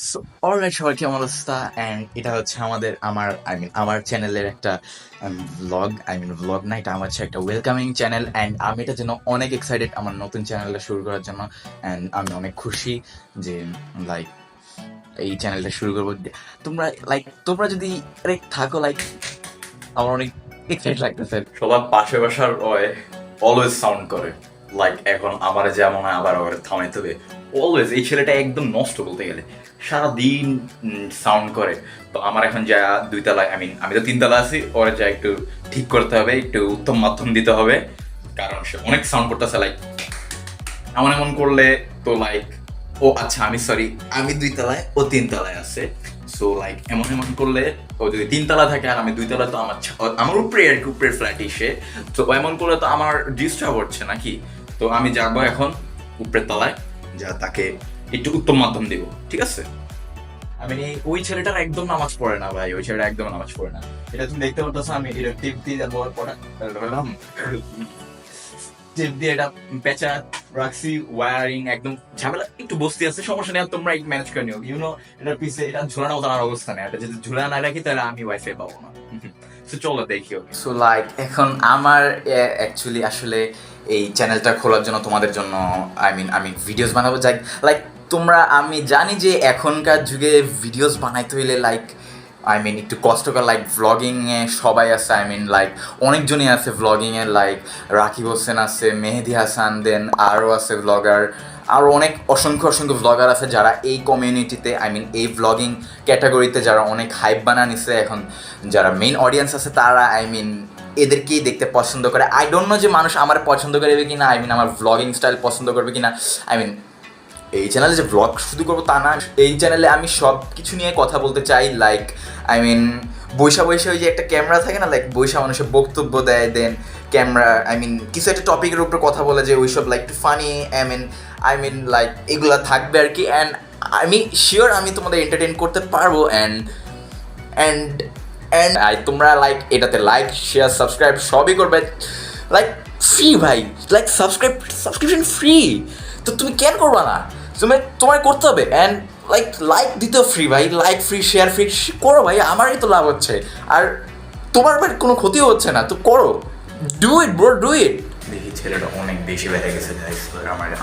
So alright, সবার কেমন অবস্থা? অ্যান্ড এটা হচ্ছে আমার চ্যানেলের একটা ব্লগ না, এটা আমার হচ্ছে একটা ওয়েলকামিং চ্যানেল। অ্যান্ড আমি এটার জন্য অনেক এক্সাইটেড আমার নতুন চ্যানেলটা শুরু করার জন্য। অ্যান্ড আমি অনেক খুশি যে লাইক এই চ্যানেলটা শুরু করবো। তোমরা যদি থাকো, আমার অনেক এক্সাইটেড লাগতেছে। সবার পাশে বসার অলওয়েজ সাউন্ড করে, এখন আমার যেমন হয় আবার ওর থামাইতে হবে। অলওয়েজ এই ছেলেটা একদম নষ্ট বলতে গেলে, সারাদিন সাউন্ড করে। তো আমার এখন যা দুইতলায়, আমি তো তিনতলা আছি, ওরা যা একটু ঠিক করতে হবে, একটু উত্তম মাধ্যম দিতে হবে, কারণ সে অনেক সাউন্ড করতেছে। এমন এমন করলে তো ও আচ্ছা, আমি সরি, আমি দুইতলায়, ও তিনতলায় আছে। সো এমন এমন করলে, ও যদি তিনতলা থাকে আর আমি দুইতলা, তো আমার উপরে আর কি, উপরের ফ্ল্যাট এসে, তো এমন করলে তো আমার ডিস্টার্ব হচ্ছে নাকি। তো আমি যাবো এখন উপরের তলায়, যা তাকে একটু উত্তম মাধ্যম দিব, ঠিক আছে? ওই ছেলেটার একদম নামাজ পড়ে না ভাই, ওই ছেলেটা একদম নামাজ পড়ে না। এটা তুমি দেখতে পারতেছো, আমি এটা টিপ দিয়ে যাবো পড়া টেপ দিয়ে এটা পেঁচা রাখছি, ওয়ারিং একদম ঝামেলা, একটু বসতে আছে, সমস্যা নেই, তোমরা একটু ম্যানেজ করে নিও। এটার পিছে এটা ঝুলানো আমার অবস্থা নেই, এটা যদি ঝুলানো না রাখি তাহলে আমি ওয়াইফাই পাবো না। তো চলো দেখি। সো এখন আমার অ্যাকচুয়ালি আসলে এই চ্যানেলটা খোলার জন্য তোমাদের জন্য আমি ভিডিওস বানাবো, আমি জানি যে এখনকার যুগে ভিডিওস বানাইতে হইলে একটু কষ্টকর, ভ্লগিংয়ে সবাই আছে, অনেকজনই আছে ভ্লগিংয়ে, রাকিব হোসেন আছে, মেহেদি হাসান, দেন আরও আছে ভ্লগার, আরও অনেক অসংখ্য অসংখ্য ভ্লগার আছে যারা এই কমিউনিটিতে, এই ভ্লগিং ক্যাটাগরিতে যারা অনেক হাইপ বানা নিছে। এখন যারা মেইন অডিয়েন্স আছে তারা এদেরকেই দেখতে পছন্দ করে। আই ডোন্ট নো যে মানুষ আমার পছন্দ করবে কি না, আমার ভ্লগিং স্টাইল পছন্দ করবে কি না। এই চ্যানেলে যে ব্লগ শুধু করবো তা না, এই চ্যানেলে আমি সব কিছু নিয়ে কথা বলতে চাই। আই মিন বৈশা বৈশা ওই যে একটা ক্যামেরা থাকে না, বৈশা মানুষের বক্তব্য দেয়, দেন ক্যামেরা কিছু একটা টপিকের উপরে কথা বলে, যে ওইসব ফানি, এগুলা থাকবে আর কি। অ্যান্ড আমি শিওর আমি তোমাদের এন্টারটেইন করতে পারবো। অ্যান্ড তোমরা এটাতে শেয়ার, সাবস্ক্রাইব সবই করবে, ফ্রি ভাই, সাবস্ক্রিপশন ফ্রি। তো তুমি কেন করবা না? তোমার করতে হবে। অ্যান্ড দিতেও ফ্রি ভাই, ফ্রি, শেয়ার ফ্রি, করো ভাই, আমারই তো লাভ হচ্ছে, আর তোমার ভাই কোনো ক্ষতিও হচ্ছে না, তো করো, do it bro, do it. দেখি ছেলেটা অনেক বেশি বেড়ে গেছে,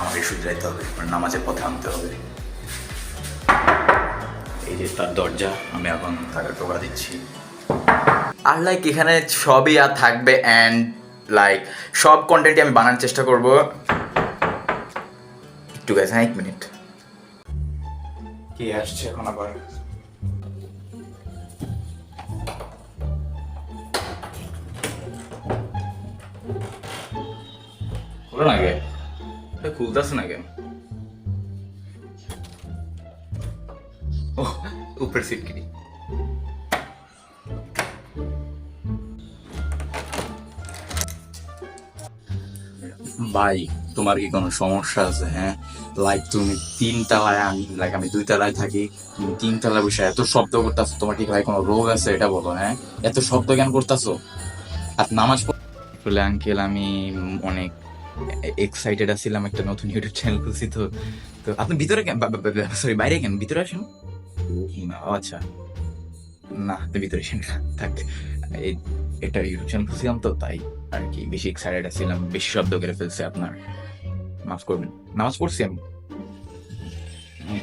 আমাকে শুধরাইতে হবে, নামাজের পথে আনতে হবে। এই যে তার দরজা, আমি এখন তাকে টোকা দিচ্ছি। আর এখানে সবই আর থাকবে। অ্যান্ড সব কন্টেন্টই আমি বানানোর চেষ্টা করবো। একটু গেছে, 1 মিনিট। কে আসছে এখন আবার? খুলো না গে, খুলতেছে না কেন? ও, উপরে সিটকিনি। ভাই, তোমার কি কোনো সমস্যা আছে? হ্যাঁ, তুমি 3 তলায়, আমি 2 তলায় থাকি, তুমি 3 তলায় বসে এত শব্দ করতেছো, তোমার কি ভাই কোনো রোগ আছে? এটা বলো। হ্যাঁ, এত শব্দ কেন করতেছো? আর নামাজ আসলে আঙ্কেল, আমি অনেক এক্সাইটেড আছিলাম, একটা নতুন ইউটিউব চ্যানেল খুলছি। তো তো আপনি ভিতরে কেন, সরি বাইরে কেন, ভিতরে আসেন। আচ্ছা, না আপনি ভিতরে আসেন না, থাক। এটা ইউটিউব চ্যানেল খুলছিলাম তো, তাই আর কি বেশি এক্সাইটেড আছিলাম, বেশি শব্দ করে ফেলছে আপনার, মাফ করবেন। নামাজ পড়ছি আমি,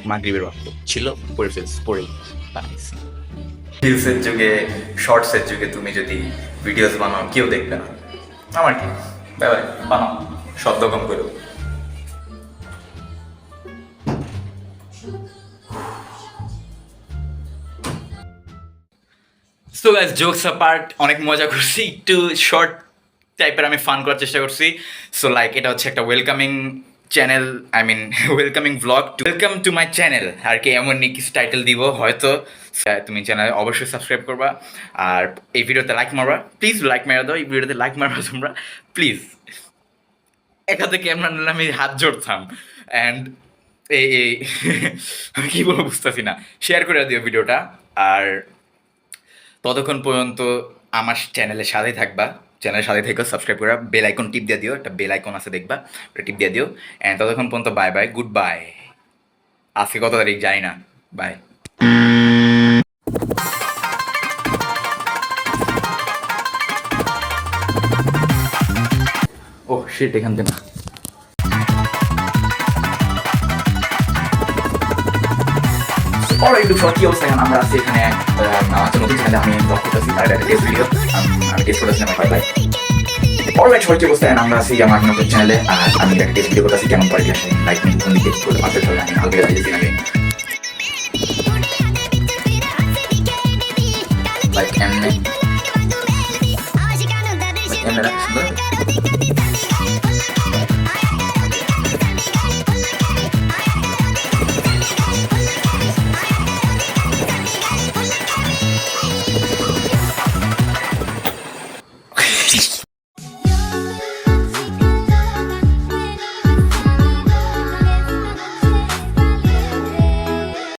মাগরিবের ওয়াক্ত ছিল, পড়ে বানাইছি। রিলসের যুগে, শর্টসের যুগে তুমি যদি ভিডিওস বানাও, কেউ দেখবে না, আমার কি ব্যাপার, বানাও, শব্দ কম করো। সো গাইস, জোকস অ্যাপার্ট, অনেক মজা করছি, একটু শর্ট টাইপের আমি ফান করার চেষ্টা করছি। সো এটা হচ্ছে একটা welcoming channel, welcoming blog, welcome to my channel আর কি, এমন কিছু টাইটেল দিব হয়তো। তুমি চ্যানেলে অবশ্যই সাবস্ক্রাইব করবা, আর এই ভিডিওতে লাইক মারবা, প্লিজ লাইক মারা দাও, এই ভিডিওতে লাইক মারবা তোমরা প্লিজ। এক হাতে ক্যামেরা নিলে আমি হাত জোড়তাম। অ্যান্ড এই আমি কী বলবো বুঝতেছি না, শেয়ার করে দিও ভিডিওটা। আর ততক্ষণ পর্যন্ত আমার চ্যানেলের সাথেই থাকবা, চ্যানেলের সাথে থেকে সাবস্ক্রাইব করা, বেল আইকন টিপ দিয়ে দিও, একটা বেল আইকন আছে দেখবা, ওটা টিপ দিয়ে দিও। অ্যান্ড ততক্ষণ পর্যন্ত বাই বাই, গুড বাই। আজকে কত তারিখ জানি না, বাই। ও শিট, এখান থেকে না। একটু কি অবস্থা, এখন আমরা আছি এখানে আমার নতুন চ্যানেলে আমি ব্লগ করতেছি, আর একটা টেস্ট ভিডিও আমি টেস্ট করতেছি আমার ভাই। অলরাইট, সবাই কি অবস্থা, আমরা আছি আমার নতুন চ্যানেলে, আর আমি একটা টেস্ট ভিডিও করতেছি কেমন কোয়ালিটি আসে, লাইক নিয়ে কোন দিকে করলে পারফেক্ট হবে। আমি হালকা দিয়েছি আগে লাইক এমনি এমনি সুন্দর।